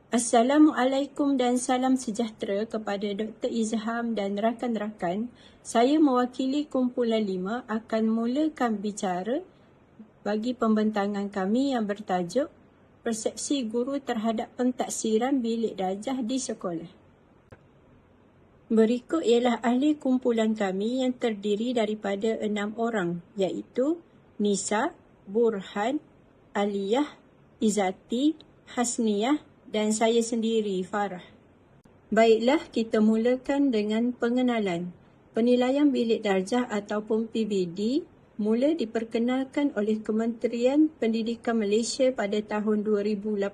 Assalamualaikum dan salam sejahtera kepada Dr. Izham dan rakan-rakan. Saya mewakili kumpulan 5 akan mulakan bicara bagi pembentangan kami yang bertajuk Persepsi Guru Terhadap Pentaksiran Bilik Darjah di Sekolah. Berikut ialah ahli kumpulan kami yang terdiri daripada 6 orang, iaitu Nisa, Burhan, Aliyah, Izzati, Hasniyah dan saya sendiri, Farah. Baiklah, kita mulakan dengan pengenalan. Penilaian bilik darjah ataupun PBD mula diperkenalkan oleh Kementerian Pendidikan Malaysia pada tahun 2018.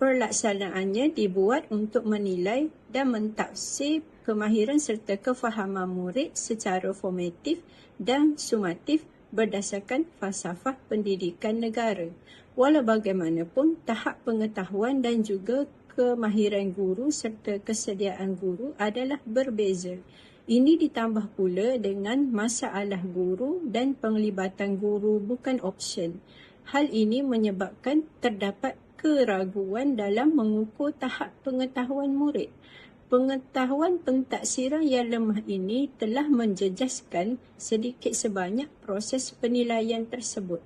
Pelaksanaannya dibuat untuk menilai dan mentafsir kemahiran serta kefahaman murid secara formatif dan sumatif berdasarkan falsafah pendidikan negara. Walau bagaimanapun, tahap pengetahuan dan juga kemahiran guru serta kesediaan guru adalah berbeza. Ini ditambah pula dengan masalah guru dan penglibatan guru bukan option. Hal ini menyebabkan terdapat keraguan dalam mengukur tahap pengetahuan murid. Pengetahuan pentaksiran yang lemah ini telah menjejaskan sedikit sebanyak proses penilaian tersebut.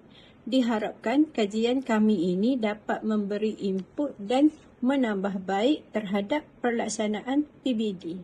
Diharapkan kajian kami ini dapat memberi input dan menambah baik terhadap pelaksanaan PBD.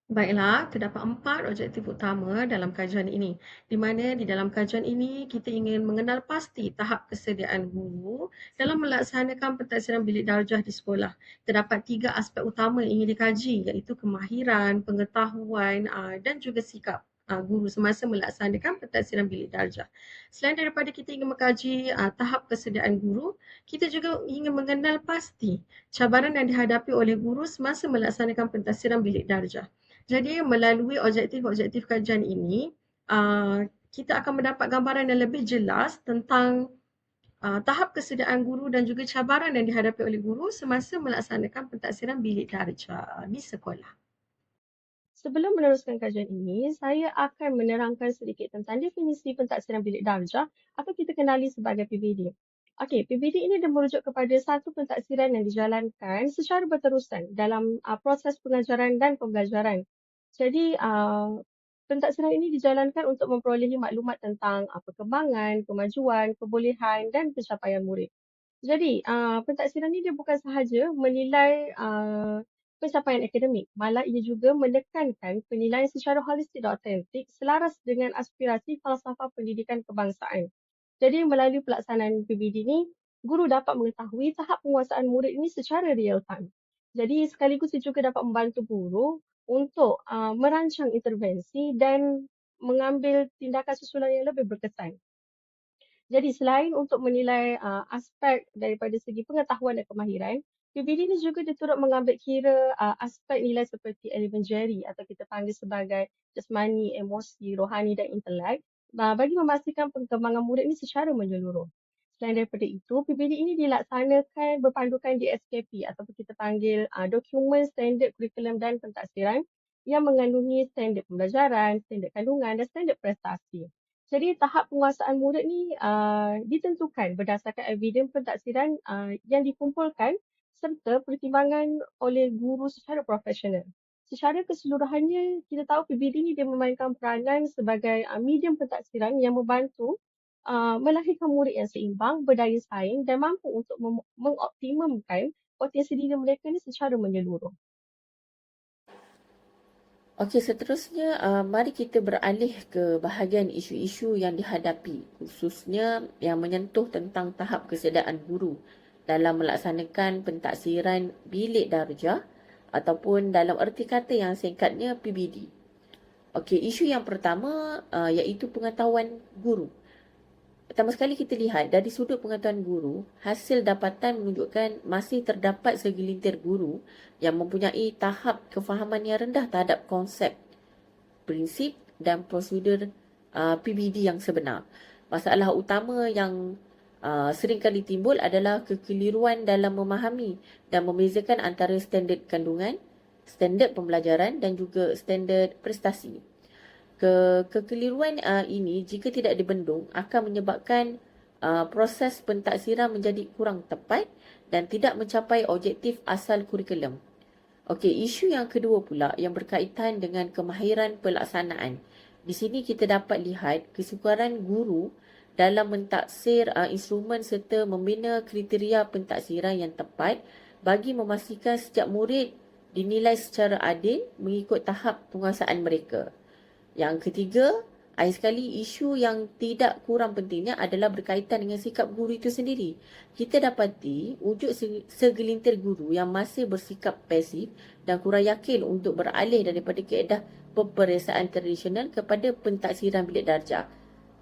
Baiklah, terdapat 4 objektif utama dalam kajian ini, di mana di dalam kajian ini kita ingin mengenal pasti tahap kesediaan guru dalam melaksanakan pentaksiran bilik darjah di sekolah. Terdapat 3 aspek utama yang ingin dikaji, iaitu kemahiran, pengetahuan dan juga sikap guru semasa melaksanakan pentaksiran bilik darjah. Selain daripada kita ingin mengkaji tahap kesediaan guru, kita juga ingin mengenal pasti cabaran yang dihadapi oleh guru semasa melaksanakan pentaksiran bilik darjah. Jadi melalui objektif-objektif kajian ini, kita akan mendapat gambaran yang lebih jelas tentang tahap kesediaan guru dan juga cabaran yang dihadapi oleh guru semasa melaksanakan pentaksiran bilik darjah di sekolah. Sebelum meneruskan kajian ini, saya akan menerangkan sedikit tentang definisi pentaksiran bilik darjah atau kita kenali sebagai PBD. Okey, PBD ini merujuk kepada satu pentaksiran yang dijalankan secara berterusan dalam proses pengajaran dan pembelajaran. Jadi, pentaksiran ini dijalankan untuk memperolehi maklumat tentang perkembangan, kemajuan, kebolehan dan pencapaian murid. Jadi, pentaksiran ini dia bukan sahaja menilai pencapaian akademik, malah ia juga menekankan penilaian secara holistik dan autentik selaras dengan aspirasi falsafah pendidikan kebangsaan. Jadi, melalui pelaksanaan PBD ini, guru dapat mengetahui tahap penguasaan murid ini secara real time. Jadi, sekaligus ia juga dapat membantu guru untuk merancang intervensi dan mengambil tindakan susulan yang lebih berkesan. Jadi selain untuk menilai aspek daripada segi pengetahuan dan kemahiran, PBD ini juga diturut mengambil kira aspek nilai seperti elemen jari atau kita panggil sebagai jasmani, emosi, rohani dan intelek bagi memastikan perkembangan murid ini secara menyeluruh. Selain daripada itu, PBD ini dilaksanakan berpandukan di SKP atau kita panggil dokumen standard kurikulum dan pentaksiran yang mengandungi standard pembelajaran, standard kandungan dan standard prestasi. Jadi tahap penguasaan murid ni ditentukan berdasarkan evidens pentaksiran yang dikumpulkan serta pertimbangan oleh guru secara profesional. Secara keseluruhannya, kita tahu PBD ni dia memainkan peranan sebagai medium pentaksiran yang membantu melahirkan murid yang seimbang, berdaya saing dan mampu untuk mengoptimumkan potensi diri mereka ni secara menyeluruh. Okey, seterusnya mari kita beralih ke bahagian isu-isu yang dihadapi, khususnya yang menyentuh tentang tahap kesediaan guru dalam melaksanakan pentaksiran bilik darjah ataupun dalam erti kata yang singkatnya PBD. Okey, isu yang pertama iaitu pengetahuan guru. Pertama sekali kita lihat dari sudut pengetahuan guru, hasil dapatan menunjukkan masih terdapat segelintir guru yang mempunyai tahap kefahaman yang rendah terhadap konsep, prinsip dan prosedur PBD yang sebenar. Masalah utama yang sering kali timbul adalah kekeliruan dalam memahami dan membezakan antara standard kandungan, standard pembelajaran dan juga standard prestasi. Kekeliruan ini jika tidak dibendung akan menyebabkan proses pentaksiran menjadi kurang tepat dan tidak mencapai objektif asal kurikulum. Okey, isu yang kedua pula yang berkaitan dengan kemahiran pelaksanaan. Di sini kita dapat lihat kesukaran guru dalam mentaksir instrumen serta membina kriteria pentaksiran yang tepat bagi memastikan setiap murid dinilai secara adil mengikut tahap penguasaan mereka. Yang ketiga, akhir sekali, isu yang tidak kurang pentingnya adalah berkaitan dengan sikap guru itu sendiri. Kita dapati wujud segelintir guru yang masih bersikap pasif dan kurang yakin untuk beralih daripada kaedah peperiksaan tradisional kepada pentaksiran bilik darjah.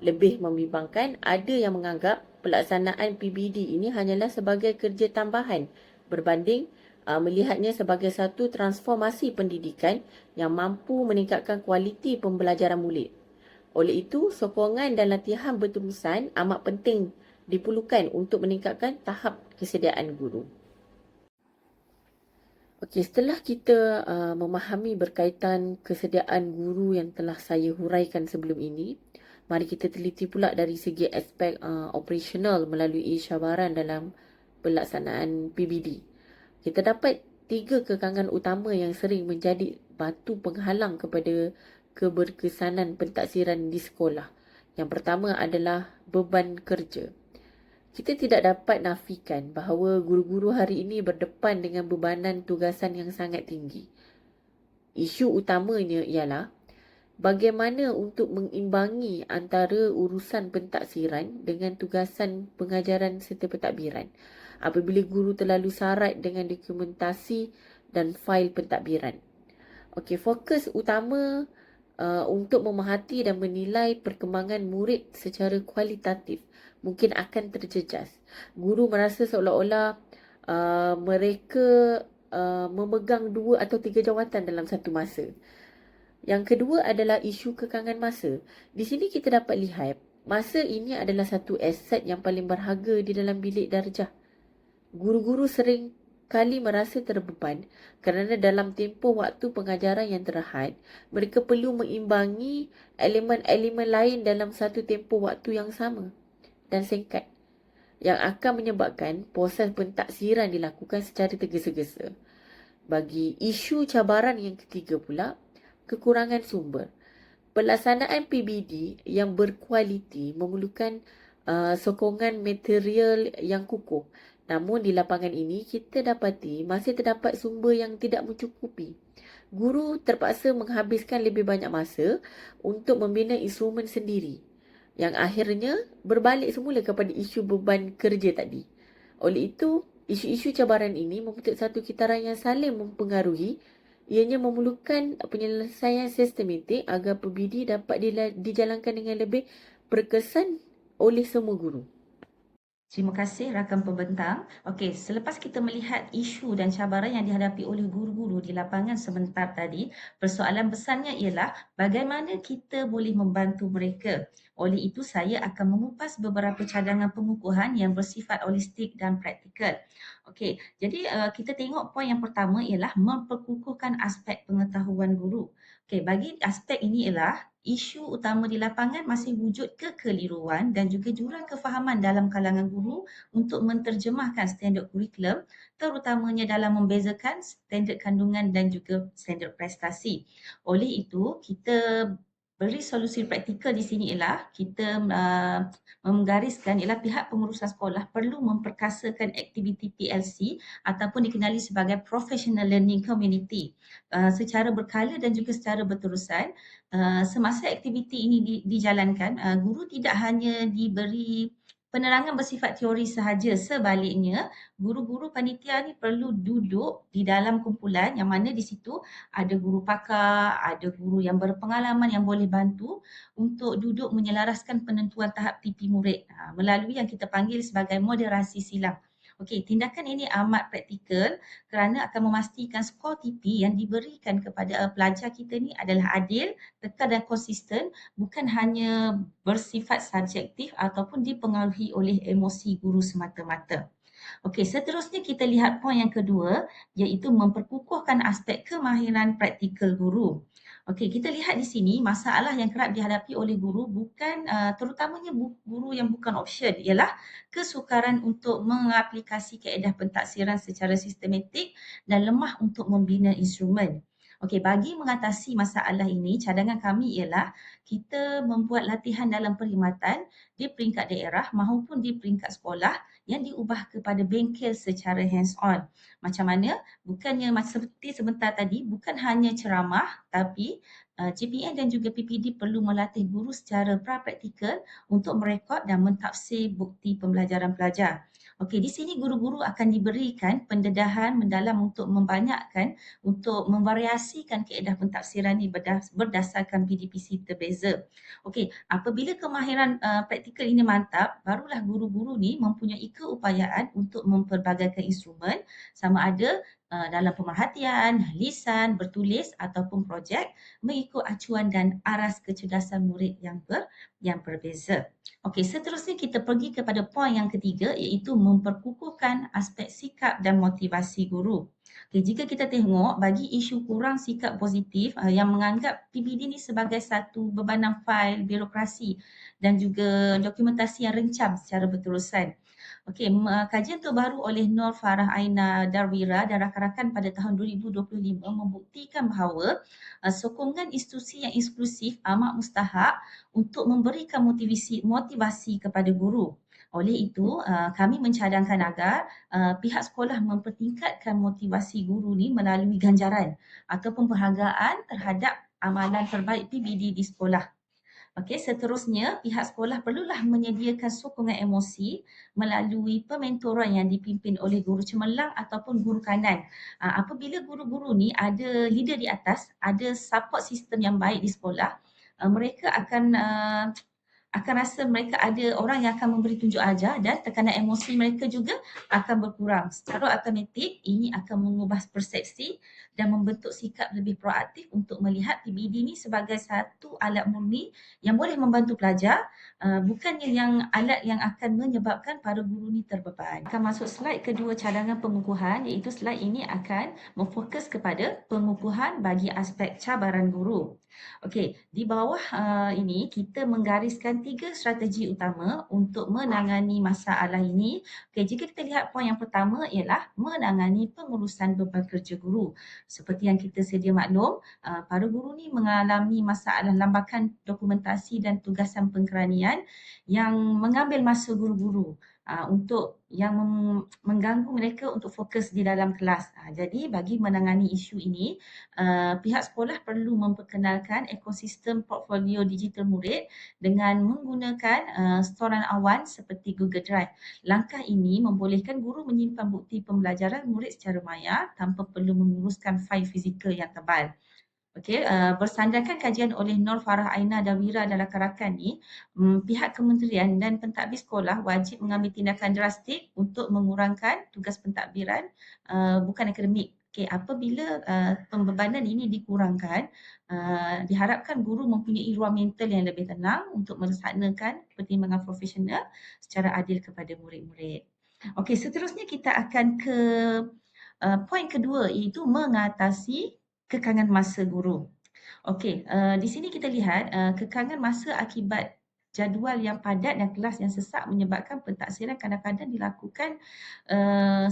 Lebih membimbangkan, ada yang menganggap pelaksanaan PBD ini hanyalah sebagai kerja tambahan berbanding melihatnya sebagai satu transformasi pendidikan yang mampu meningkatkan kualiti pembelajaran murid. Oleh itu, sokongan dan latihan berterusan amat penting diperlukan untuk meningkatkan tahap kesediaan guru. Okey, setelah kita memahami berkaitan kesediaan guru yang telah saya huraikan sebelum ini, mari kita teliti pula dari segi aspek operasional melalui cabaran dalam pelaksanaan PBD. Kita dapat 3 kekangan utama yang sering menjadi batu penghalang kepada keberkesanan pentaksiran di sekolah. Yang pertama adalah beban kerja. Kita tidak dapat nafikan bahawa guru-guru hari ini berdepan dengan bebanan tugasan yang sangat tinggi. Isu utamanya ialah bagaimana untuk mengimbangi antara urusan pentaksiran dengan tugasan pengajaran serta pentadbiran apabila guru terlalu sarat dengan dokumentasi dan fail pentadbiran. Okey, fokus utama untuk memerhati dan menilai perkembangan murid secara kualitatif mungkin akan terjejas. Guru merasa seolah-olah mereka memegang 2 atau 3 jawatan dalam satu masa. Yang kedua adalah isu kekangan masa. Di sini kita dapat lihat masa ini adalah satu aset yang paling berharga di dalam bilik darjah. Guru-guru sering kali merasa terbeban kerana dalam tempoh waktu pengajaran yang terhad, mereka perlu mengimbangi elemen-elemen lain dalam satu tempoh waktu yang sama dan singkat, yang akan menyebabkan proses pentaksiran dilakukan secara tergesa-gesa. Bagi isu cabaran yang ketiga pula, kekurangan sumber. Pelaksanaan PBD yang berkualiti memerlukan sokongan material yang kukuh. Namun di lapangan ini kita dapati masih terdapat sumber yang tidak mencukupi. Guru terpaksa menghabiskan lebih banyak masa untuk membina instrumen sendiri, yang akhirnya berbalik semula kepada isu beban kerja tadi. Oleh itu, isu-isu cabaran ini membentuk satu kitaran yang saling mempengaruhi. Ianya memerlukan penyelesaian sistematik agar PBD dapat dijalankan dengan lebih berkesan oleh semua guru. Terima kasih rakan pembentang. Okey, selepas kita melihat isu dan cabaran yang dihadapi oleh guru-guru di lapangan sebentar tadi, persoalan besarnya ialah bagaimana kita boleh membantu mereka. Oleh itu, saya akan mengupas beberapa cadangan pengukuhan yang bersifat holistik dan praktikal. Okey, jadi kita tengok poin yang pertama ialah memperkukuhkan aspek pengetahuan guru. Okey, bagi aspek ini ialah isu utama di lapangan masih wujud kekeliruan dan juga jurang kefahaman dalam kalangan guru untuk menterjemahkan standard kurikulum, terutamanya dalam membezakan standard kandungan dan juga standard prestasi. Oleh itu, kita beri solusi praktikal di sini ialah kita menggariskan ialah pihak pengurusan sekolah perlu memperkasakan aktiviti PLC ataupun dikenali sebagai Professional Learning Community secara berkala dan juga secara berterusan. Semasa aktiviti ini dijalankan, guru tidak hanya diberi penerangan bersifat teori sahaja, sebaliknya guru-guru panitia ni perlu duduk di dalam kumpulan yang mana di situ ada guru pakar, ada guru yang berpengalaman yang boleh bantu untuk duduk menyelaraskan penentuan tahap TP murid melalui yang kita panggil sebagai moderasi silang. Okey, tindakan ini amat praktikal kerana akan memastikan skor TP yang diberikan kepada pelajar kita ni adalah adil, kekal dan konsisten, bukan hanya bersifat subjektif ataupun dipengaruhi oleh emosi guru semata-mata. Okey, seterusnya kita lihat poin yang kedua, iaitu memperkukuhkan aspek kemahiran praktikal guru. Okey, kita lihat di sini masalah yang kerap dihadapi oleh guru bukan terutamanya guru yang bukan option ialah kesukaran untuk mengaplikasi kaedah pentaksiran secara sistematik dan lemah untuk membina instrumen. Okey, bagi mengatasi masalah ini, cadangan kami ialah kita membuat latihan dalam perkhidmatan di peringkat daerah maupun di peringkat sekolah yang diubah kepada bengkel secara hands-on. Macam mana? Bukannya seperti sebentar tadi, bukan hanya ceramah tapi JPN dan juga PPD perlu melatih guru secara praktikal untuk merekod dan mentafsir bukti pembelajaran pelajar. Okey, di sini guru-guru akan diberikan pendedahan mendalam untuk membanyakkan, untuk memvariasikan kaedah pentafsiran ini berdasarkan PDPC terbeza. Okey, apabila kemahiran praktikal ini mantap, barulah guru-guru ni mempunyai keupayaan untuk memperbagaikan instrumen sama ada dalam pemerhatian, lisan, bertulis ataupun projek mengikut acuan dan aras kecerdasan murid yang berbeza. Okey, seterusnya kita pergi kepada poin yang ketiga iaitu memperkukuhkan aspek sikap dan motivasi guru. Okay, jika kita tengok bagi isu kurang sikap positif yang menganggap PBD ni sebagai satu bebanan fail birokrasi dan juga dokumentasi yang rencam secara berterusan. Okey, kajian terbaru oleh Nur Farah Aina Darwira dan rakan-rakan pada tahun 2025 membuktikan bahawa sokongan institusi yang inklusif amat mustahak untuk memberikan motivasi kepada guru. Oleh itu, kami mencadangkan agar pihak sekolah mempertingkatkan motivasi guru ni melalui ganjaran ataupun penghargaan terhadap amalan terbaik PBD di sekolah. Okey, seterusnya pihak sekolah perlulah menyediakan sokongan emosi melalui pementoran yang dipimpin oleh guru cemerlang ataupun guru kanan. Apabila guru-guru ni ada leader di atas, ada support system yang baik di sekolah, mereka akan rasa mereka ada orang yang akan memberi tunjuk ajar dan tekanan emosi mereka juga akan berkurang. Secara automatik ini akan mengubah persepsi dan membentuk sikap lebih proaktif untuk melihat PBD ini sebagai satu alat murni yang boleh membantu pelajar, bukannya yang alat yang akan menyebabkan para guru ni terbeban. Akan masuk slide kedua cadangan pengukuhan, iaitu slide ini akan memfokus kepada pengukuhan bagi aspek cabaran guru. Okey, di bawah ini kita menggariskan 3 strategi utama untuk menangani masalah ini. Okey, jika kita lihat poin yang pertama ialah menangani pengurusan beban kerja guru. Seperti yang kita sedia maklum, para guru ni mengalami masalah lambakan dokumentasi dan tugasan pengkeranian yang mengambil masa guru-guru untuk yang mengganggu mereka untuk fokus di dalam kelas. Jadi bagi menangani isu ini, pihak sekolah perlu memperkenalkan ekosistem portfolio digital murid dengan menggunakan storan awan seperti Google Drive. Langkah ini membolehkan guru menyimpan bukti pembelajaran murid secara maya tanpa perlu menguruskan fail fizikal yang tebal. Okey, bersandarkan kajian oleh Nur Farah Aina Darwira dan rakan-rakan ni, pihak kementerian dan pentadbir sekolah wajib mengambil tindakan drastik untuk mengurangkan tugas pentadbiran bukan akademik. Okey, apabila pembebanan ini dikurangkan, diharapkan guru mempunyai ruang mental yang lebih tenang untuk melaksanakan pertimbangan profesional secara adil kepada murid-murid. Okey, seterusnya kita akan ke poin kedua iaitu mengatasi kekangan masa guru. Okey, di sini kita lihat kekangan masa akibat jadual yang padat dan kelas yang sesak menyebabkan pentaksiran kadang-kadang dilakukan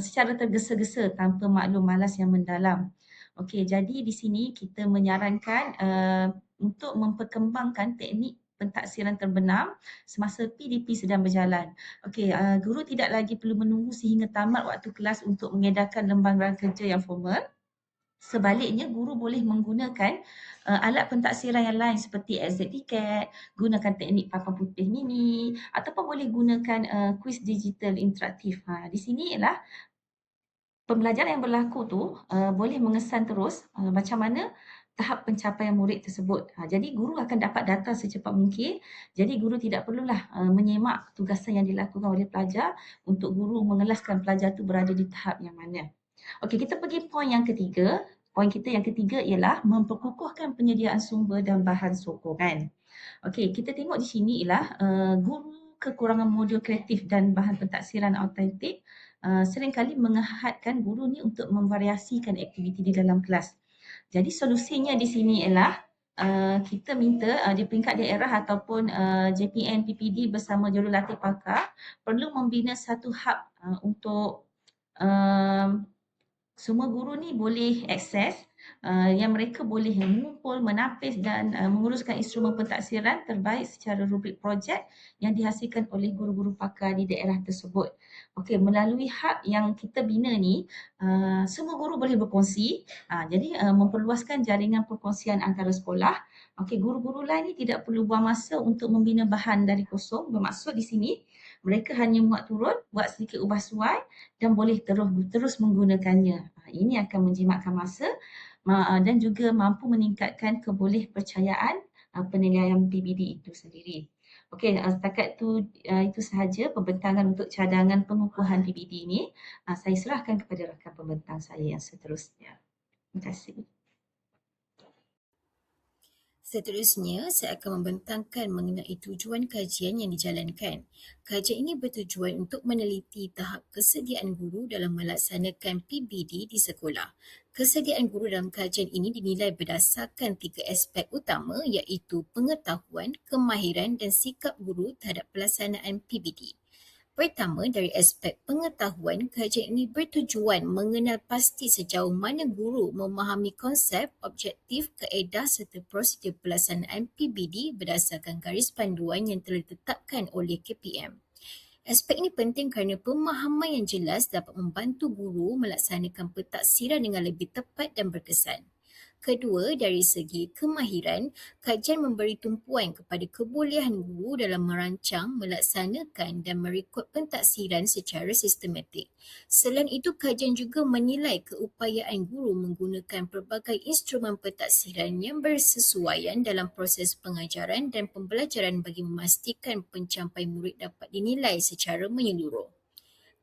secara tergesa-gesa tanpa maklum malas yang mendalam. Okey, jadi di sini kita menyarankan untuk memperkembangkan teknik pentaksiran terbenam semasa PDP sedang berjalan. Okey, guru tidak lagi perlu menunggu sehingga tamat waktu kelas untuk mengedarkan lembaran kerja yang formal. Sebaliknya, guru boleh menggunakan alat pentaksiran yang lain seperti XZTCAT, gunakan teknik papan putih mini ataupun boleh gunakan kuis digital interaktif. Di sini ialah pembelajaran yang berlaku tu boleh mengesan terus macam mana tahap pencapaian murid tersebut. Jadi guru akan dapat data secepat mungkin. Jadi guru tidak perlulah menyemak tugasan yang dilakukan oleh pelajar untuk guru mengelaskan pelajar tu berada di tahap yang mana. Okey, kita pergi poin yang ketiga. Poin kita yang ketiga ialah memperkukuhkan penyediaan sumber dan bahan sokongan. Okey, kita tengok di sini ialah guru kekurangan modul kreatif dan bahan pentaksiran autentik seringkali mengahadkan guru ni untuk memvariasikan aktiviti di dalam kelas. Jadi solusinya di sini ialah kita minta di peringkat daerah ataupun JPN PPD bersama jurulatih pakar perlu membina satu hub untuk semua guru ni boleh akses yang mereka boleh mengumpul, menapis dan menguruskan instrumen pentaksiran terbaik secara rubrik projek yang dihasilkan oleh guru-guru pakar di daerah tersebut. Okey, melalui hub yang kita bina ni, semua guru boleh berkongsi. Jadi memperluaskan jaringan perkongsian antara sekolah. Okey, guru-guru lain ni tidak perlu buang masa untuk membina bahan dari kosong. Bermaksud di sini mereka hanya muat turun, buat sedikit ubah suai dan boleh terus menggunakannya. Ini akan menjimatkan masa dan juga mampu meningkatkan kebolehpercayaan penilaian PBD itu sendiri. Okey, setakat itu sahaja pembentangan untuk cadangan pengukuhan PBD ini. Saya serahkan kepada rakan pembentang saya yang seterusnya. Terima kasih. Seterusnya, saya akan membentangkan mengenai tujuan kajian yang dijalankan. Kajian ini bertujuan untuk meneliti tahap kesediaan guru dalam melaksanakan PBD di sekolah. Kesediaan guru dalam kajian ini dinilai berdasarkan 3 aspek utama iaitu pengetahuan, kemahiran dan sikap guru terhadap pelaksanaan PBD. Pertama, dari aspek pengetahuan, kajian ini bertujuan mengenal pasti sejauh mana guru memahami konsep, objektif, kaedah serta prosedur pelaksanaan PBD berdasarkan garis panduan yang telah ditetapkan oleh KPM. Aspek ini penting kerana pemahaman yang jelas dapat membantu guru melaksanakan pentaksiran dengan lebih tepat dan berkesan. Kedua, dari segi kemahiran, kajian memberi tumpuan kepada kebolehan guru dalam merancang, melaksanakan dan merekod pentaksiran secara sistematik. Selain itu, kajian juga menilai keupayaan guru menggunakan pelbagai instrumen pentaksiran yang bersesuaian dalam proses pengajaran dan pembelajaran bagi memastikan pencapaian murid dapat dinilai secara menyeluruh.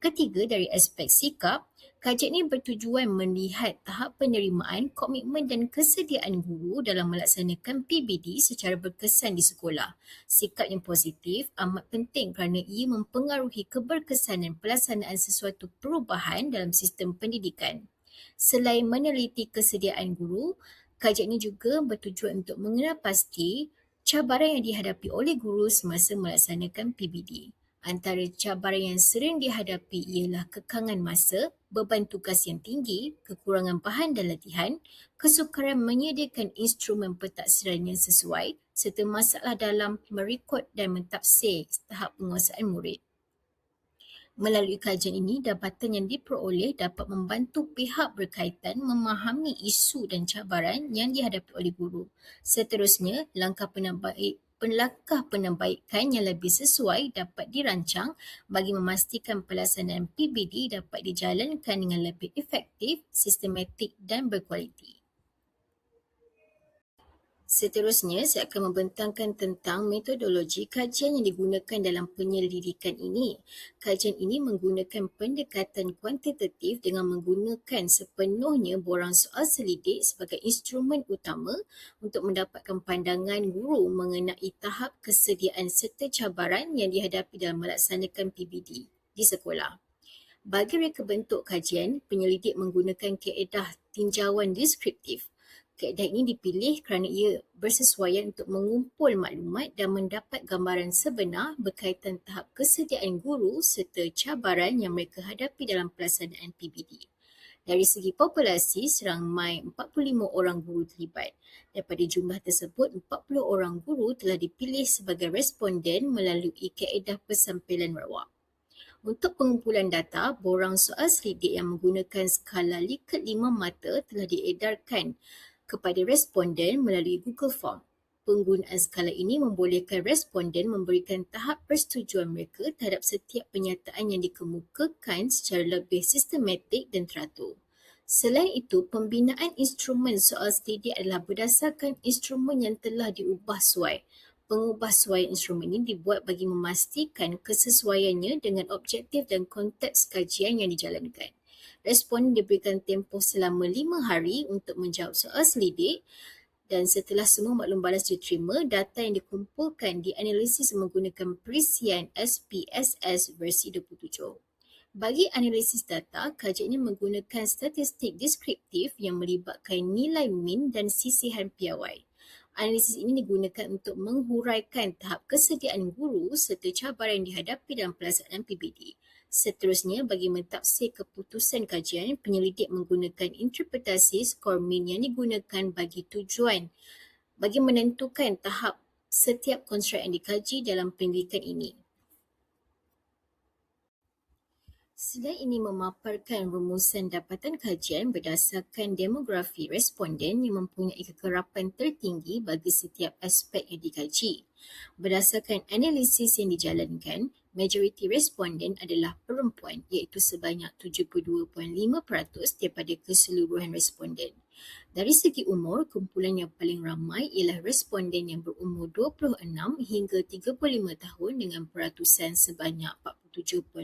Ketiga, dari aspek sikap, kajian ini bertujuan melihat tahap penerimaan, komitmen dan kesediaan guru dalam melaksanakan PBD secara berkesan di sekolah. Sikap yang positif amat penting kerana ia mempengaruhi keberkesanan pelaksanaan sesuatu perubahan dalam sistem pendidikan. Selain meneliti kesediaan guru, kajian ini juga bertujuan untuk mengenal pasti cabaran yang dihadapi oleh guru semasa melaksanakan PBD. Antara cabaran yang sering dihadapi ialah kekangan masa, beban tugas yang tinggi, kekurangan bahan dan latihan, kesukaran menyediakan instrumen pentaksiran yang sesuai, serta masalah dalam merekod dan mentafsir tahap penguasaan murid. Melalui kajian ini, dapatan yang diperoleh dapat membantu pihak berkaitan memahami isu dan cabaran yang dihadapi oleh guru. Seterusnya, langkah penambaikan yang lebih sesuai dapat dirancang bagi memastikan pelaksanaan PBD dapat dijalankan dengan lebih efektif, sistematik dan berkualiti. Seterusnya, saya akan membentangkan tentang metodologi kajian yang digunakan dalam penyelidikan ini. Kajian ini menggunakan pendekatan kuantitatif dengan menggunakan sepenuhnya borang soal selidik sebagai instrumen utama untuk mendapatkan pandangan guru mengenai tahap kesediaan serta cabaran yang dihadapi dalam melaksanakan PBD di sekolah. Bagi reka bentuk kajian, penyelidik menggunakan kaedah tinjauan deskriptif. Kaedah ini dipilih kerana ia bersesuaian untuk mengumpul maklumat dan mendapat gambaran sebenar berkaitan tahap kesediaan guru serta cabaran yang mereka hadapi dalam pelaksanaan PBD. Dari segi populasi, seramai 45 orang guru terlibat. Daripada jumlah tersebut, 40 orang guru telah dipilih sebagai responden melalui kaedah pensampilan merawak. Untuk pengumpulan data, borang soal selidik yang menggunakan skala Likert 5 mata telah diedarkan kepada responden melalui Google Form. Penggunaan skala ini membolehkan responden memberikan tahap persetujuan mereka terhadap setiap penyataan yang dikemukakan secara lebih sistematik dan teratur. Selain itu, pembinaan instrumen soal selidik adalah berdasarkan instrumen yang telah diubah suai. Pengubahsuaian instrumen ini dibuat bagi memastikan kesesuaiannya dengan objektif dan konteks kajian yang dijalankan. Responden diberikan tempoh selama 5 hari untuk menjawab soal selidik dan setelah semua maklum balas diterima, data yang dikumpulkan dianalisis menggunakan perisian SPSS versi 27. Bagi analisis data, kajian ini menggunakan statistik deskriptif yang melibatkan nilai min dan sisihan piawai. Analisis ini digunakan untuk menghuraikan tahap kesediaan guru serta cabaran yang dihadapi dalam pelaksanaan PBD. Seterusnya, bagi mentafsir keputusan kajian, penyelidik menggunakan interpretasi skor min yang digunakan bagi menentukan tahap setiap konstruk yang dikaji dalam pendidikan ini. Slide ini memaparkan rumusan dapatan kajian berdasarkan demografi responden yang mempunyai kekerapan tertinggi bagi setiap aspek yang dikaji. Berdasarkan analisis yang dijalankan, majoriti responden adalah perempuan iaitu sebanyak 72.5% daripada keseluruhan responden. Dari segi umur, kumpulan yang paling ramai ialah responden yang berumur 26 hingga 35 tahun dengan peratusan sebanyak 47.5%.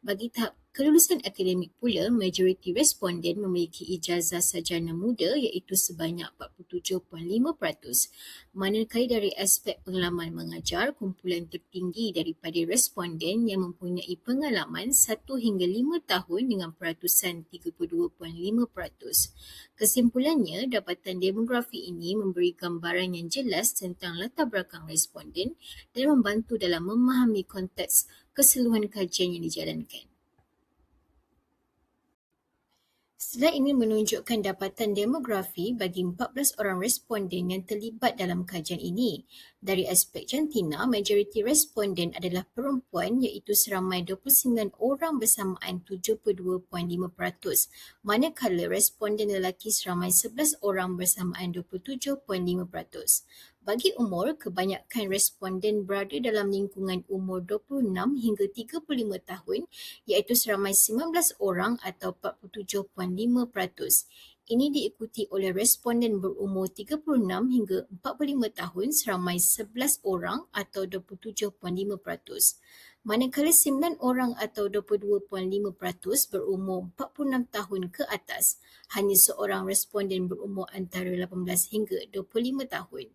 Bagi tahap kelulusan akademik pula, majoriti responden memiliki ijazah sarjana muda iaitu sebanyak 47.5%. Manakala dari aspek pengalaman mengajar, kumpulan tertinggi daripada responden yang mempunyai pengalaman 1 hingga 5 tahun dengan peratusan 32.5%. Kesimpulannya, dapatan demografi ini memberi gambaran yang jelas tentang latar belakang responden dan membantu dalam memahami konteks keseluruhan kajian yang dijalankan. Slide ini menunjukkan dapatan demografi bagi 14 orang responden yang terlibat dalam kajian ini. Dari aspek jantina, majoriti responden adalah perempuan iaitu seramai 29 orang bersamaan 72.5%, manakala responden lelaki seramai 11 orang bersamaan 27.5%. Bagi umur, kebanyakan responden berada dalam lingkungan umur 26 hingga 35 tahun iaitu seramai 19 orang atau 47.5%. Ini diikuti oleh responden berumur 36 hingga 45 tahun seramai 11 orang atau 27.5%. Manakala 9 orang atau 22.5% berumur 46 tahun ke atas, hanya seorang responden berumur antara 18 hingga 25 tahun.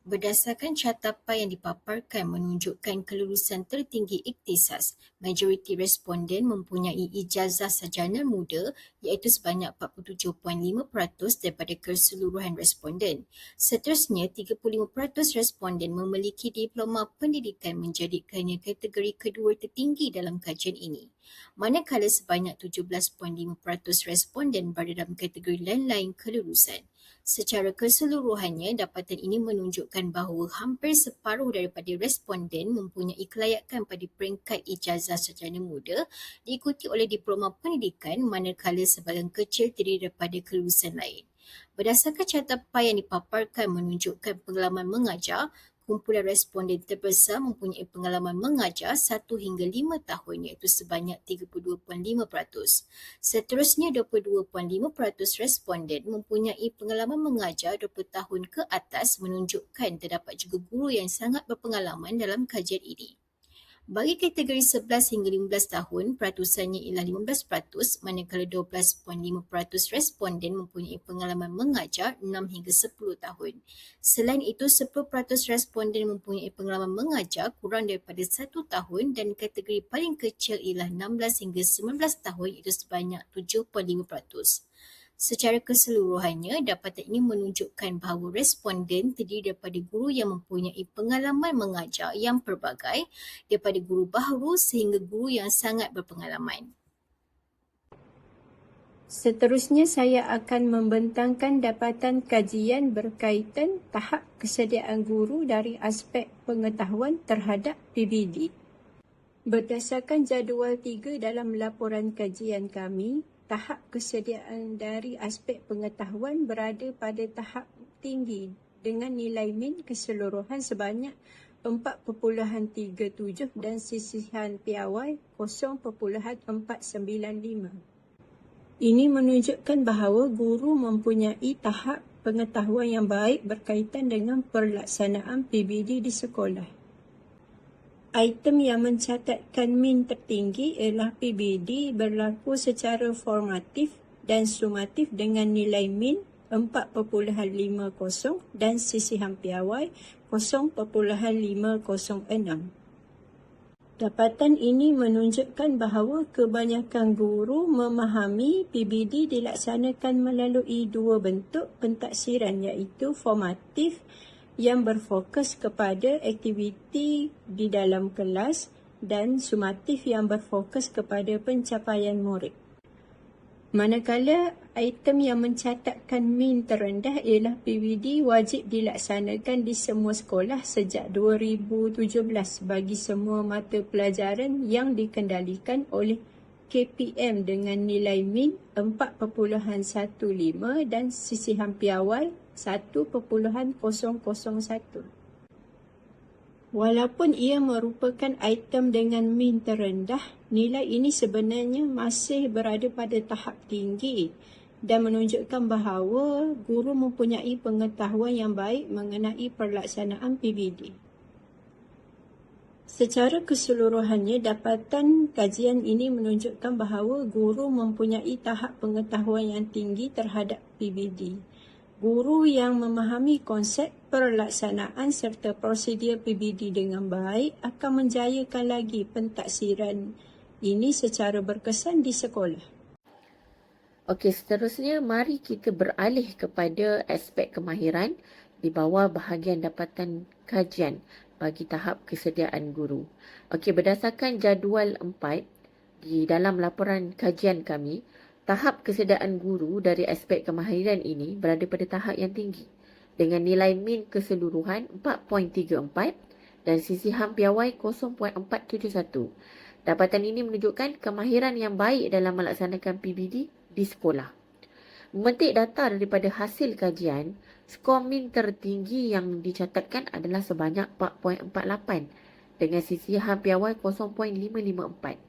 Berdasarkan catapan yang dipaparkan menunjukkan kelulusan tertinggi ikhtisas, majoriti responden mempunyai ijazah sarjana muda iaitu sebanyak 47.5% daripada keseluruhan responden. Seterusnya, 35% responden memiliki diploma pendidikan menjadikannya kategori kedua tertinggi dalam kajian ini. Manakala sebanyak 17.5% responden berada dalam kategori lain-lain kelulusan. Secara keseluruhannya, dapatan ini menunjukkan bahawa hampir separuh daripada responden mempunyai kelayakan pada peringkat ijazah sarjana muda diikuti oleh diploma pendidikan manakala sebahagian kecil terdiri daripada kelulusan lain. Berdasarkan catapan yang dipaparkan menunjukkan pengalaman mengajar, kumpulan responden terbesar mempunyai pengalaman mengajar 1 hingga 5 tahun iaitu sebanyak 32.5%. Seterusnya, 22.5% responden mempunyai pengalaman mengajar 20 tahun ke atas menunjukkan terdapat juga guru yang sangat berpengalaman dalam kajian ini. Bagi kategori 11 hingga 15 tahun, peratusannya ialah 15%, manakala 12.5% responden mempunyai pengalaman mengajar 6 hingga 10 tahun. Selain itu, 10% responden mempunyai pengalaman mengajar kurang daripada 1 tahun dan kategori paling kecil ialah 16 hingga 19 tahun iaitu sebanyak 7.5%. Secara keseluruhannya, dapatan ini menunjukkan bahawa responden terdiri daripada guru yang mempunyai pengalaman mengajar yang pelbagai, daripada guru baharu sehingga guru yang sangat berpengalaman. Seterusnya, saya akan membentangkan dapatan kajian berkaitan tahap kesediaan guru dari aspek pengetahuan terhadap PBD. Berdasarkan jadual 3 dalam laporan kajian kami, tahap kesediaan dari aspek pengetahuan berada pada tahap tinggi dengan nilai min keseluruhan sebanyak 4.37 dan sisihan piawai 0.495. Ini menunjukkan bahawa guru mempunyai tahap pengetahuan yang baik berkaitan dengan pelaksanaan PBD di sekolah. Item yang mencatatkan min tertinggi ialah PBD berlaku secara formatif dan sumatif dengan nilai min 4.50 dan sisihan piawai 0.506. Dapatan ini menunjukkan bahawa kebanyakan guru memahami PBD dilaksanakan melalui dua bentuk pentaksiran, iaitu formatif yang berfokus kepada aktiviti di dalam kelas dan sumatif yang berfokus kepada pencapaian murid. Manakala item yang mencatatkan min terendah ialah PBD wajib dilaksanakan di semua sekolah sejak 2017 bagi semua mata pelajaran yang dikendalikan oleh KPM dengan nilai min 4.15 dan sisihan piawai 1.001. Walaupun ia merupakan item dengan min terendah, nilai ini sebenarnya masih berada pada tahap tinggi dan menunjukkan bahawa guru mempunyai pengetahuan yang baik mengenai pelaksanaan PBD. Secara keseluruhannya, dapatan kajian ini menunjukkan bahawa guru mempunyai tahap pengetahuan yang tinggi terhadap PBD. Guru yang memahami konsep pelaksanaan serta prosedur PBD dengan baik akan menjayakan lagi pentaksiran ini secara berkesan di sekolah. Okey, seterusnya mari kita beralih kepada aspek kemahiran di bawah bahagian dapatan kajian bagi tahap kesediaan guru. Okey, berdasarkan jadual 4 di dalam laporan kajian kami, tahap kesediaan guru dari aspek kemahiran ini berada pada tahap yang tinggi dengan nilai min keseluruhan 4.34 dan sisihan piawai 0.471. Dapatan ini menunjukkan kemahiran yang baik dalam melaksanakan PBD di sekolah. Memetik data daripada hasil kajian, skor min tertinggi yang dicatatkan adalah sebanyak 4.48 dengan sisihan piawai 0.554.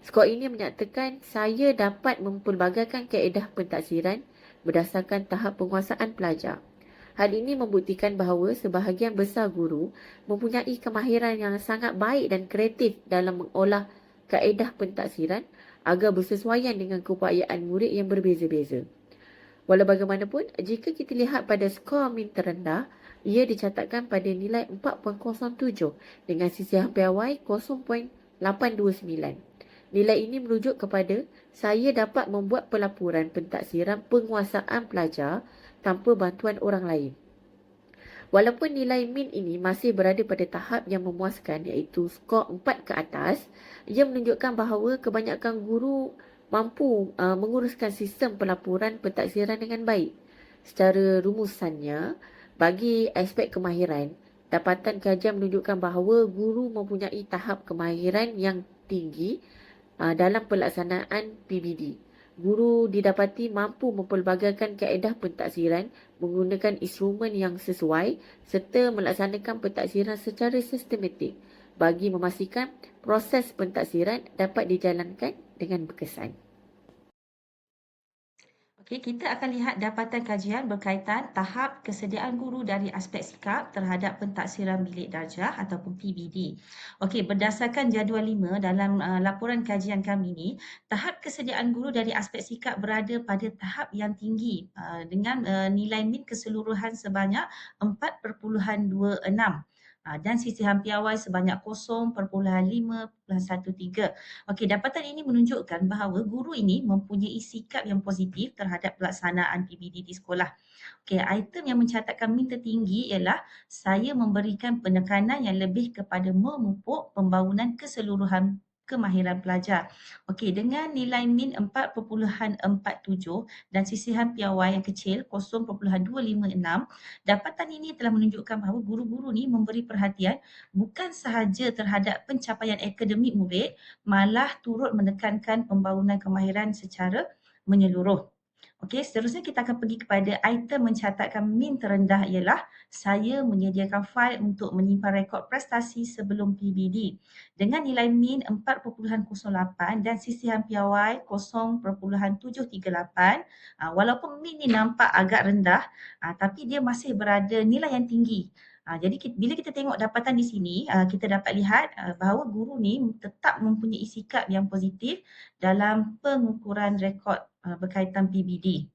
Skor ini menyatakan saya dapat mempelbagaikan kaedah pentaksiran berdasarkan tahap penguasaan pelajar. Hal ini membuktikan bahawa sebahagian besar guru mempunyai kemahiran yang sangat baik dan kreatif dalam mengolah kaedah pentaksiran agar bersesuaian dengan keupayaan murid yang berbeza-beza. Walau bagaimanapun, jika kita lihat pada skor min terendah, ia dicatatkan pada nilai 4.07 dengan sisihan piawai 0.829. Nilai ini merujuk kepada saya dapat membuat pelaporan pentaksiran penguasaan pelajar tanpa bantuan orang lain. Walaupun nilai min ini masih berada pada tahap yang memuaskan iaitu skor 4 ke atas, ia menunjukkan bahawa kebanyakan guru mampu menguruskan sistem pelaporan pentaksiran dengan baik. Secara rumusannya, bagi aspek kemahiran, dapatan kajian menunjukkan bahawa guru mempunyai tahap kemahiran yang tinggi dalam pelaksanaan PBD. Guru didapati mampu mempelbagaikan kaedah pentaksiran menggunakan instrumen yang sesuai serta melaksanakan pentaksiran secara sistematik bagi memastikan proses pentaksiran dapat dijalankan dengan berkesan. Okey, kita akan lihat dapatan kajian berkaitan tahap kesediaan guru dari aspek sikap terhadap pentaksiran bilik darjah ataupun PBD. Okey, berdasarkan jadual 5 dalam laporan kajian kami ni, tahap kesediaan guru dari aspek sikap berada pada tahap yang tinggi dengan nilai min keseluruhan sebanyak 4.26. Dan sisihan piawai sebanyak 0.513. Okey, dapatan ini menunjukkan bahawa guru ini mempunyai sikap yang positif terhadap pelaksanaan PBD di sekolah. Okey, item yang mencatatkan min tertinggi ialah saya memberikan penekanan yang lebih kepada memupuk pembangunan keseluruhan kemahiran pelajar. Okey, dengan nilai min 4.47 dan sisihan piawai yang kecil 0.256, dapatan ini telah menunjukkan bahawa guru-guru ni memberi perhatian bukan sahaja terhadap pencapaian akademik murid, malah turut menekankan pembangunan kemahiran secara menyeluruh. Okey, seterusnya kita akan pergi kepada item mencatatkan min terendah ialah saya menyediakan fail untuk menyimpan rekod prestasi sebelum PBD dengan nilai min 4.08 dan sisihan piawai 0.738. Walaupun min ni nampak agak rendah, tapi dia masih berada nilai yang tinggi. Jadi bila kita tengok dapatan di sini, kita dapat lihat bahawa guru ni tetap mempunyai sikap yang positif dalam pengukuran rekod berkaitan PBD.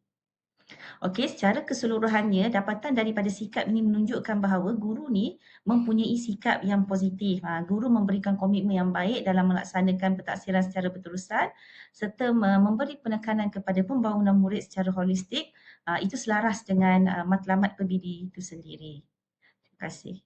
Okey, secara keseluruhannya dapatan daripada sikap ini menunjukkan bahawa guru ni mempunyai sikap yang positif. Guru memberikan komitmen yang baik dalam melaksanakan pentaksiran secara berterusan serta memberi penekanan kepada pembangunan murid secara holistik. Itu selaras dengan matlamat PBD itu sendiri. Terima kasih.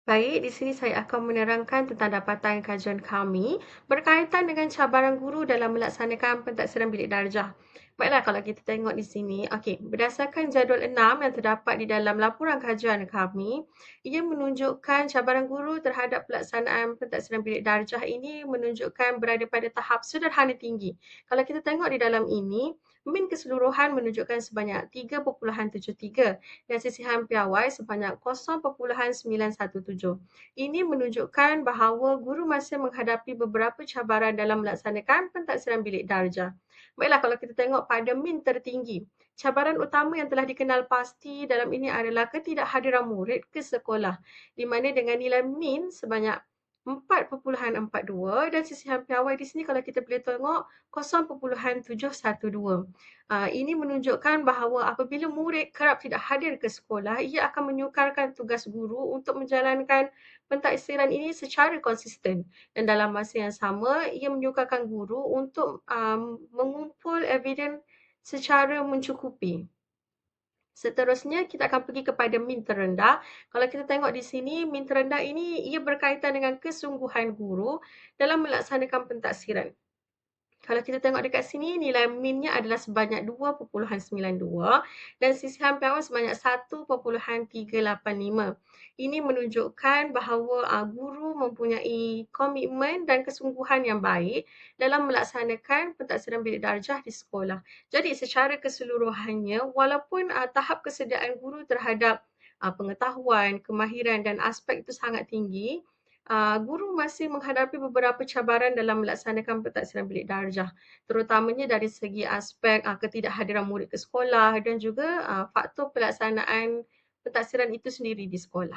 Baik, di sini saya akan menerangkan tentang dapatan kajian kami berkaitan dengan cabaran guru dalam melaksanakan pentaksiran bilik darjah. Baiklah, kalau kita tengok di sini, okey, berdasarkan jadual 6 yang terdapat di dalam laporan kajian kami, ia menunjukkan cabaran guru terhadap pelaksanaan pentaksiran bilik darjah ini menunjukkan berada pada tahap sederhana tinggi. Kalau kita tengok di dalam ini, min keseluruhan menunjukkan sebanyak 3.73 dan sisihan piawai sebanyak 0.917. Ini menunjukkan bahawa guru masih menghadapi beberapa cabaran dalam melaksanakan pentaksiran bilik darjah. Baiklah, kalau kita tengok pada min tertinggi, cabaran utama yang telah dikenal pasti dalam ini adalah ketidakhadiran murid ke sekolah, di mana dengan nilai min sebanyak 4.42 dan sisihan piawai di sini kalau kita boleh tengok 0.712. Ini menunjukkan bahawa apabila murid kerap tidak hadir ke sekolah, ia akan menyukarkan tugas guru untuk menjalankan pentaksiran ini secara konsisten. Dan dalam masa yang sama, ia menyukarkan guru untuk mengumpul evidens secara mencukupi. Seterusnya, kita akan pergi kepada min terendah. Kalau kita tengok di sini, min terendah ini ia berkaitan dengan kesungguhan guru dalam melaksanakan pentaksiran. Kalau kita tengok dekat sini, nilai minnya adalah sebanyak 2.92 dan sisihan piawai sebanyak 1.385. Ini menunjukkan bahawa guru mempunyai komitmen dan kesungguhan yang baik dalam melaksanakan pentaksiran bilik darjah di sekolah. Jadi secara keseluruhannya, walaupun tahap kesediaan guru terhadap pengetahuan, kemahiran dan aspek itu sangat tinggi, guru masih menghadapi beberapa cabaran dalam melaksanakan pentaksiran bilik darjah, terutamanya dari segi aspek ketidakhadiran murid ke sekolah dan juga faktor pelaksanaan pentaksiran itu sendiri di sekolah.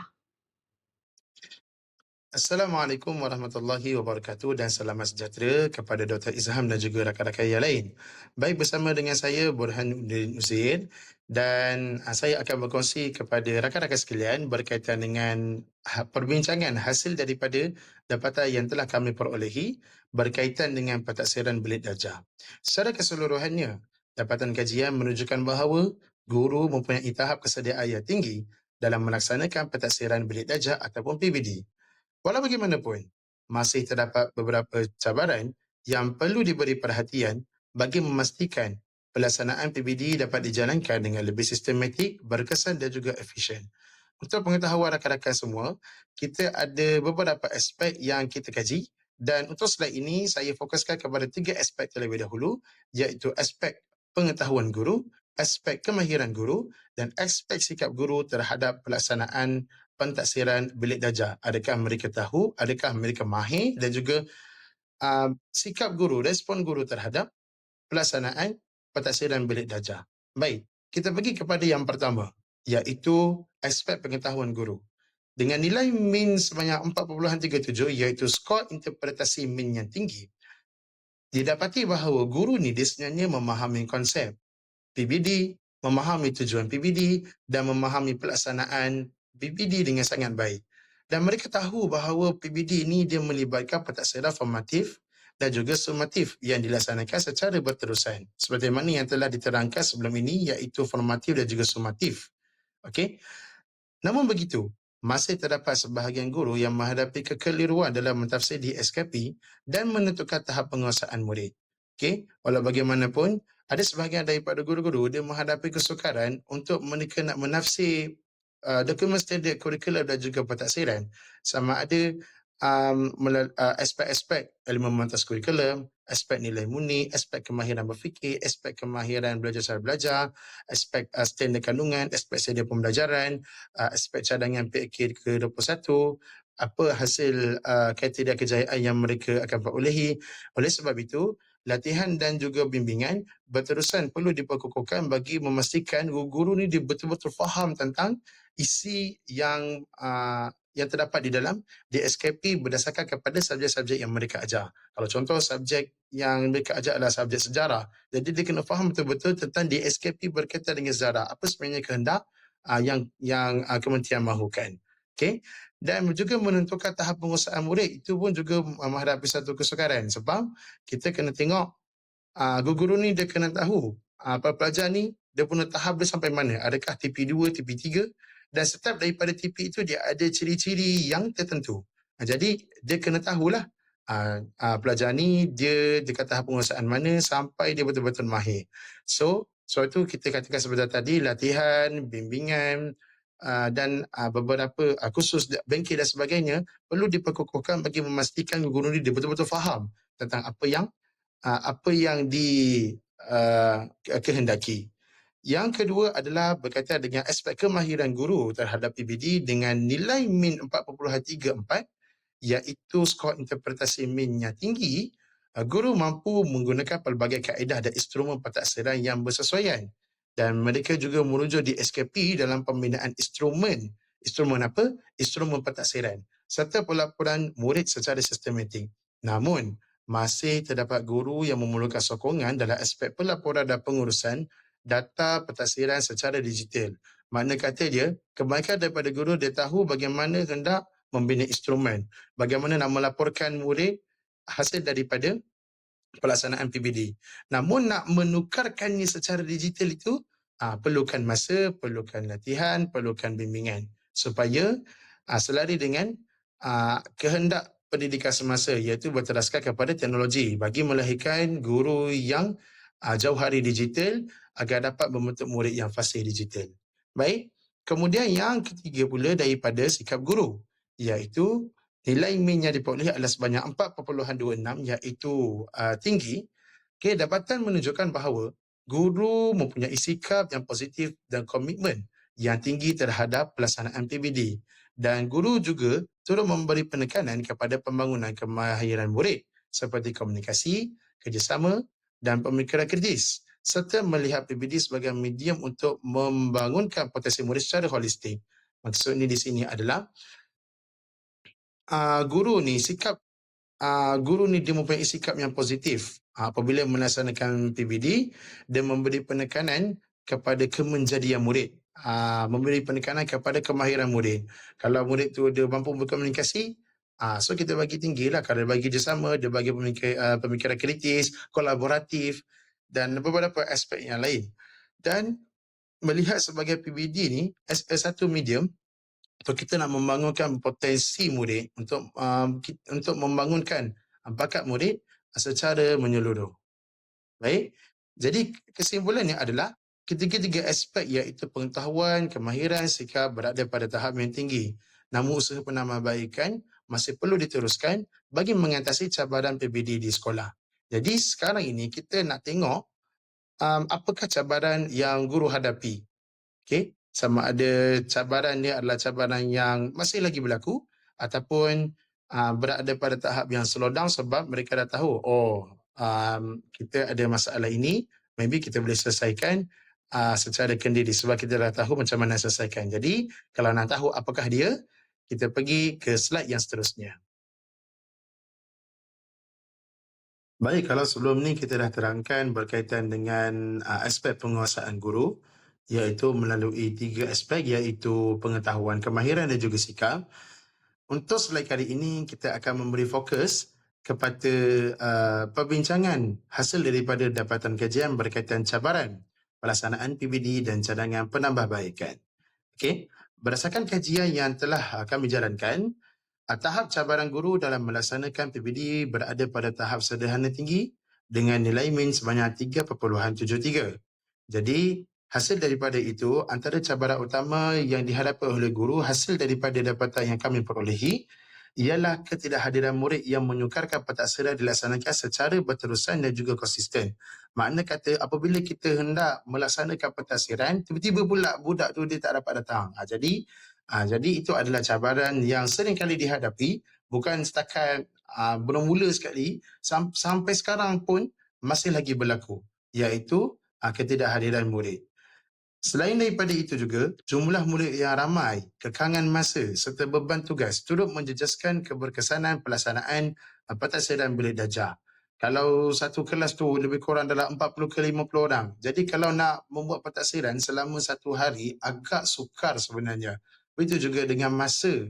Assalamualaikum warahmatullahi wabarakatuh dan selamat sejahtera kepada Dr. Izham dan juga rakan-rakan yang lain. Baik, bersama dengan saya Burhanuddin Uzair dan saya akan berkongsi kepada rakan-rakan sekalian berkaitan dengan perbincangan hasil daripada dapatan yang telah kami perolehi berkaitan dengan pentaksiran bilik darjah. Secara keseluruhannya, dapatan kajian menunjukkan bahawa guru mempunyai tahap kesediaan yang tinggi dalam melaksanakan pentaksiran bilik darjah ataupun PBD. Walau bagaimanapun, masih terdapat beberapa cabaran yang perlu diberi perhatian bagi memastikan pelaksanaan PBD dapat dijalankan dengan lebih sistematik, berkesan dan juga efisien. Untuk pengetahuan rakan-rakan semua, kita ada beberapa aspek yang kita kaji dan untuk slide ini saya fokuskan kepada 3 aspek terlebih dahulu, iaitu aspek pengetahuan guru, aspek kemahiran guru dan aspek sikap guru terhadap pelaksanaan pentaksiran bilik darjah. Adakah mereka tahu, adakah mereka mahir dan juga sikap guru, respon guru terhadap pelaksanaan pentaksiran bilik darjah. Baik, kita pergi kepada yang pertama, iaitu aspek pengetahuan guru. Dengan nilai min sebanyak 4.37 iaitu skor interpretasi min yang tinggi, didapati bahawa guru ni dia sebenarnya memahami konsep PBD, memahami tujuan PBD dan memahami pelaksanaan PBD dengan sangat baik. Dan mereka tahu bahawa PBD ini dia melibatkan pentaksiran formatif dan juga sumatif yang dilaksanakan secara berterusan. Seperti mana yang telah diterangkan sebelum ini iaitu formatif dan juga sumatif. Okey. Namun begitu, masih terdapat sebahagian guru yang menghadapi kekeliruan dalam mentafsir di SKP dan menentukan tahap penguasaan murid. Okey, walau bagaimanapun, ada sebahagian daripada guru-guru dia menghadapi kesukaran untuk mereka nak menafsir dokumen standard kurikulum dan juga pentaksiran sama ada aspek-aspek elemen mentas kurikulum, aspek nilai murni, aspek kemahiran berfikir, aspek kemahiran belajar cara belajar, aspek standard kandungan, aspek sedia pembelajaran, aspek cadangan PAK ke-21, apa hasil kriteria kejayaan yang mereka akan perolehi. Oleh sebab itu, latihan dan juga bimbingan berterusan perlu diperkukuhkan bagi memastikan guru-guru ni dia betul-betul faham tentang isi yang yang terdapat di dalam di-SKP berdasarkan kepada subjek-subjek yang mereka ajar. Kalau contoh subjek yang mereka ajar adalah subjek sejarah, jadi dia kena faham betul-betul tentang di-SKP berkaitan dengan sejarah. Apa sebenarnya kehendak yang kementerian mahukan. Okey. Dan juga menentukan tahap penguasaan murid itu pun juga menghadapi satu kesukaran sebab kita kena tengok guru ni dia kena tahu pelajar ni dia punya tahap dia sampai mana. Adakah TP2, TP3 dan setiap daripada TP itu dia ada ciri-ciri yang tertentu. Jadi dia kena tahulah pelajar ni dia dekat tahap penguasaan mana sampai dia betul-betul mahir. So itu kita katakan sebentar tadi latihan, bimbingan dan beberapa khusus bengkel dan sebagainya perlu diperkukuhkan bagi memastikan guru ni dia betul-betul faham tentang apa yang dikehendaki. Yang kedua adalah berkaitan dengan aspek kemahiran guru terhadap PBD dengan nilai min 4.34 iaitu skor interpretasi minnya tinggi, guru mampu menggunakan pelbagai kaedah dan instrumen pentadsiran yang bersesuaian dan mereka juga merujuk di SKP dalam pembinaan instrumen pentadsiran serta pelaporan murid secara sistematik. Namun masih terdapat guru yang memerlukan sokongan dalam aspek pelaporan dan pengurusan data pentadsiran secara digital. Makna kata dia, kebanyakan daripada guru dia tahu bagaimana hendak membina instrumen, bagaimana nak melaporkan murid hasil daripada pelaksanaan PBD. Namun nak menukarkannya secara digital itu perlukan masa, perlukan latihan, perlukan bimbingan supaya selari dengan kehendak pendidikan semasa iaitu berteraskan kepada teknologi bagi melahirkan guru yang jauh hari digital agar dapat membentuk murid yang fasih digital. Baik, kemudian yang ketiga pula daripada sikap guru iaitu nilai min yang diperolehi adalah sebanyak 4.26 iaitu tinggi. Okay, dapatan menunjukkan bahawa guru mempunyai sikap yang positif dan komitmen yang tinggi terhadap pelaksanaan PBD dan guru juga turut memberi penekanan kepada pembangunan kemahiran murid seperti komunikasi, kerjasama dan pemikiran kritis serta melihat PBD sebagai medium untuk membangunkan potensi murid secara holistik. Maksudnya di sini adalah guru ni dia mempunyai sikap yang positif apabila melaksanakan PBD dan memberi penekanan kepada kemenjadian murid, memberi penekanan kepada kemahiran murid. Kalau murid tu dia mampu berkomunikasi, so kita bagi tinggilah. Kalau dia bagi kerjasama, dia bagi pemikiran kritis, kolaboratif dan beberapa aspek yang lain. Dan melihat sebagai PBD ni as satu medium untuk kita nak membangunkan potensi murid untuk membangunkan bakat murid secara menyeluruh. Baik. Jadi kesimpulannya adalah ketiga-tiga aspek iaitu pengetahuan, kemahiran, sikap berada pada tahap yang tinggi. Namun usaha penambahbaikan masih perlu diteruskan bagi mengatasi cabaran PBD di sekolah. Jadi sekarang ini kita nak tengok apakah cabaran yang guru hadapi. Okey, sama ada cabaran dia adalah cabaran yang masih lagi berlaku ataupun berada pada tahap yang slow down sebab mereka dah tahu kita ada masalah ini, maybe kita boleh selesaikan secara kendiri sebab kita dah tahu macam mana selesaikan. Jadi kalau nak tahu apakah dia, kita pergi ke slide yang seterusnya. Baik, kalau sebelum ni kita dah terangkan berkaitan dengan aspek penguasaan guru iaitu melalui 3 aspek iaitu pengetahuan, kemahiran dan juga sikap. Untuk slide kali ini kita akan memberi fokus kepada perbincangan hasil daripada dapatan kajian berkaitan cabaran pelaksanaan PBD dan cadangan penambahbaikan. Okey, berdasarkan kajian yang telah kami jalankan, tahap cabaran guru dalam melaksanakan PBD berada pada tahap sederhana tinggi dengan nilai min sebanyak 3.73. Jadi hasil daripada itu, antara cabaran utama yang dihadapi oleh guru hasil daripada dapatan yang kami perolehi ialah ketidakhadiran murid yang menyukarkan pentadsiran dilaksanakan secara berterusan dan juga konsisten. Makna kata apabila kita hendak melaksanakan pentadsiran, tiba-tiba pula budak tu dia tak dapat datang. Jadi itu adalah cabaran yang sering kali dihadapi, bukan setakat bermula sekali, sampai sekarang pun masih lagi berlaku, iaitu ketidakhadiran murid. Selain daripada itu juga, jumlah murid yang ramai, kekangan masa serta beban tugas turut menjejaskan keberkesanan pelaksanaan pentadbiran bilik darjah. Kalau satu kelas tu lebih kurang dalam 40 ke 50 orang. Jadi kalau nak membuat pentadbiran selama satu hari agak sukar sebenarnya. Begitu juga dengan masa.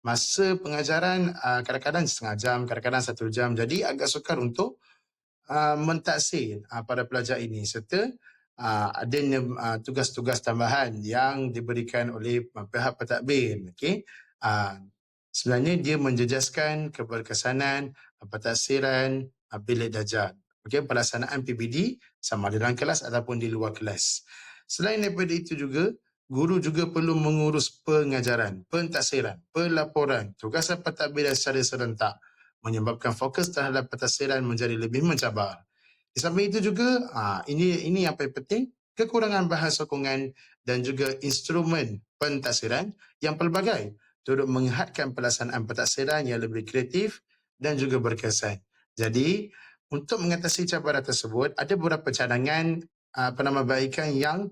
Masa pengajaran kadang-kadang setengah jam, kadang-kadang 1 jam. Jadi agak sukar untuk mentaksir pada pelajar ini serta adanya tugas-tugas tambahan yang diberikan oleh pihak pentadbir. Okey. Sebenarnya dia menjejaskan keberkesanan pentadbiran bilik darjah. Okey, pelaksanaan PBD sama ada dalam kelas ataupun di luar kelas. Selain daripada itu juga, guru juga perlu mengurus pengajaran, pentadbiran, pelaporan, tugasan pentadbiran secara serentak, menyebabkan fokus terhadap pentadbiran menjadi lebih mencabar. Di samping itu juga, ini yang paling penting, kekurangan bahan sokongan dan juga instrumen pentadbiran yang pelbagai turut menghadkan pelaksanaan pentadbiran yang lebih kreatif dan juga berkesan. Jadi, untuk mengatasi cabaran tersebut, ada beberapa cadangan penambahbaikan yang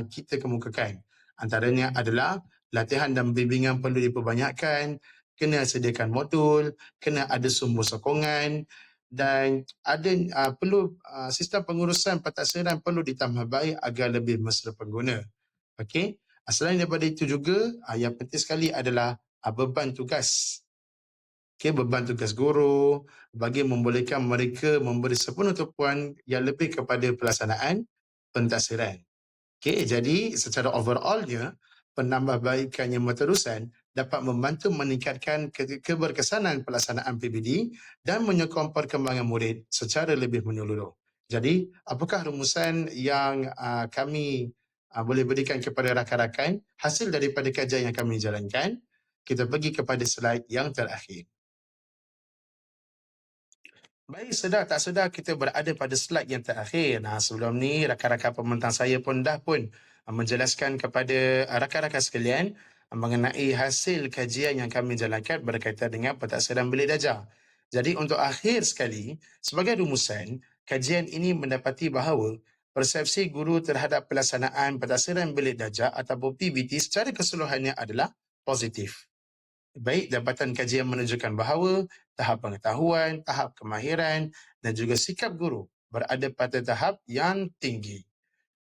kita kemukakan. Antaranya adalah latihan dan bimbingan perlu diperbanyakkan, kena sediakan modul, kena ada sumber sokongan, dan ada perlu sistem pengurusan pentadbiran perlu ditambah baik agar lebih mesra pengguna. Okey. Selain daripada itu juga, yang penting sekali adalah beban tugas. Okey, beban tugas guru bagi membolehkan mereka memberi sepenuh tumpuan yang lebih kepada pelaksanaan pentadbiran. Okey, jadi secara overallnya, penambahbaikan yang berterusan dapat membantu meningkatkan keberkesanan pelaksanaan PBD dan menyokong perkembangan murid secara lebih menyeluruh. Jadi, apakah rumusan yang kami boleh berikan kepada rakan-rakan hasil daripada kajian yang kami jalankan? Kita pergi kepada slide yang terakhir. Baik, sedar tak sedar kita berada pada slide yang terakhir. Sebelum ni rakan-rakan pembentang saya pun menjelaskan kepada rakan-rakan sekalian mengenai hasil kajian yang kami jalankan berkaitan dengan pentadbiran bilik darjah. Jadi untuk akhir sekali, sebagai rumusan, kajian ini mendapati bahawa persepsi guru terhadap pelaksanaan pentadbiran bilik darjah ataupun PBT secara keseluruhannya adalah positif. Baik, dapatan kajian menunjukkan bahawa tahap pengetahuan, tahap kemahiran dan juga sikap guru berada pada tahap yang tinggi.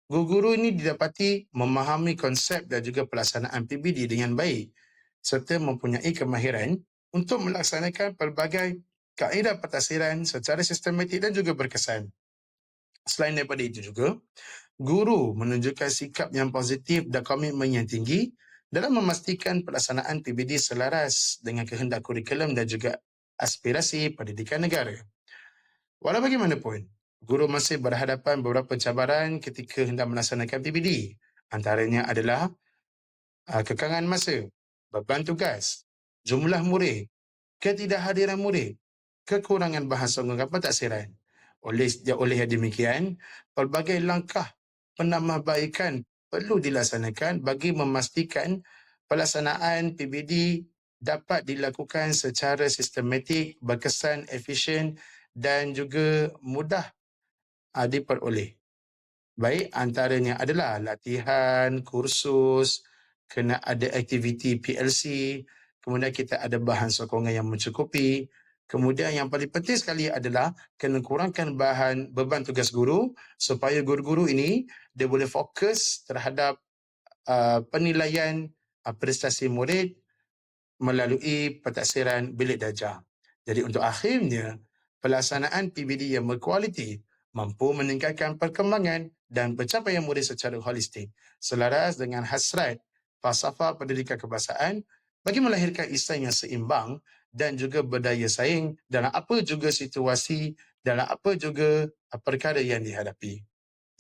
Guru-guru ini didapati memahami konsep dan juga pelaksanaan PBD dengan baik serta mempunyai kemahiran untuk melaksanakan pelbagai kaedah pentadbiran secara sistematik dan juga berkesan. Selain daripada itu juga, guru menunjukkan sikap yang positif dan komitmen yang tinggi dalam memastikan pelaksanaan PBD selaras dengan kehendak kurikulum dan juga aspirasi pendidikan negara. Walau bagaimanapun, guru masih berhadapan beberapa cabaran ketika hendak melaksanakan PBD. Antaranya adalah kekangan masa, beban tugas, jumlah murid, ketidakhadiran murid, kekurangan bahan sokongan pentadbiran. Oleh demikian, pelbagai langkah penambahbaikan perlu dilaksanakan bagi memastikan pelaksanaan PBD dapat dilakukan secara sistematik, berkesan, efisien dan juga mudah diperoleh. Baik, antaranya adalah latihan, kursus, kena ada aktiviti PLC, kemudian kita ada bahan sokongan yang mencukupi. Kemudian yang paling penting sekali adalah kena kurangkan beban tugas guru supaya guru-guru ini dia boleh fokus terhadap penilaian prestasi murid melalui pentadbiran bilik darjah. Jadi untuk akhirnya, pelaksanaan PBD yang berkualiti mampu meningkatkan perkembangan dan pencapaian murid secara holistik selaras dengan hasrat falsafah pendidikan kebangsaan bagi melahirkan Islam yang seimbang dan juga berdaya saing dalam apa juga situasi, dalam apa juga perkara yang dihadapi.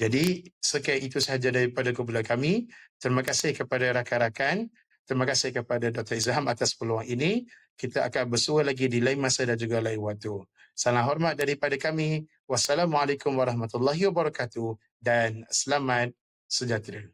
Jadi, sekian itu sahaja daripada kumpulan kami. Terima kasih kepada rakan-rakan. Terima kasih kepada Dr. Izham atas peluang ini. Kita akan bersua lagi di lain masa dan juga lain waktu. Salam hormat daripada kami. Wassalamualaikum warahmatullahi wabarakatuh dan selamat sejahtera.